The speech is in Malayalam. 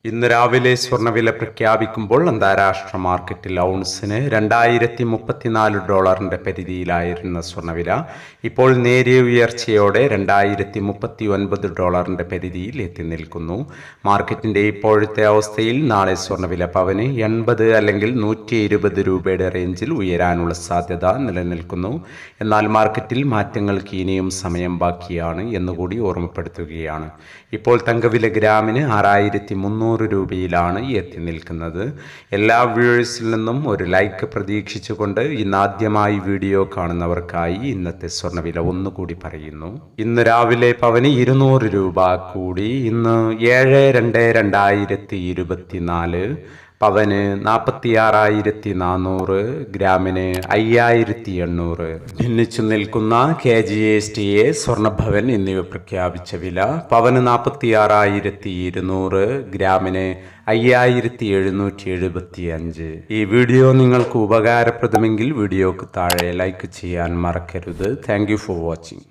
ഇന്ന് രാവിലെ സ്വർണ്ണവില പ്രഖ്യാപിക്കുമ്പോൾ അന്താരാഷ്ട്ര മാർക്കറ്റിൽ ഔൺസിന് $2034 പരിധിയിലായിരുന്ന സ്വർണ്ണവില ഇപ്പോൾ നേരിയ ഉയർച്ചയോടെ $2039 പരിധിയിൽ എത്തി നിൽക്കുന്നു. മാർക്കറ്റിന്റെ ഇപ്പോഴത്തെ അവസ്ഥയിൽ നാളെ സ്വർണ്ണവില പവന് 80 അല്ലെങ്കിൽ 120 രൂപയുടെ റേഞ്ചിൽ ഉയരാനുള്ള സാധ്യത നിലനിൽക്കുന്നു. എന്നാൽ മാർക്കറ്റിൽ മാറ്റങ്ങൾക്ക് ഇനിയും സമയം ബാക്കിയാണ് എന്നുകൂടി ഓർമ്മപ്പെടുത്തുകയാണ്. ഇപ്പോൾ തങ്കവില ഗ്രാമിന് 6300 രൂപയിലാണ് എത്തി നിൽക്കുന്നത്. എല്ലാ വ്യൂവേഴ്സിൽ നിന്നും ഒരു ലൈക്ക് പ്രതീക്ഷിച്ചുകൊണ്ട് ഇന്നാദ്യമായി വീഡിയോ കാണുന്നവർക്കായി ഇന്നത്തെ സ്വർണ്ണവില ഒന്നുകൂടി പറയുന്നു. ഇന്ന് രാവിലെ പവന് 200 രൂപ കൂടി. ഇന്ന് 7/2/2024 പവന് 46,400, ഗ്രാമിന് 5,800. ഭിന്നിച്ചു നിൽക്കുന്ന KGSTA, സ്വർണ്ണഭവൻ എന്നിവ പ്രഖ്യാപിച്ച വില പവന് 46,200, ഗ്രാമിന് 5,775. ഈ വീഡിയോ നിങ്ങൾക്ക് ഉപകാരപ്രദമെങ്കിൽ വീഡിയോക്ക് താഴെ ലൈക്ക് ചെയ്യാൻ മറക്കരുത്. Thank you for watching.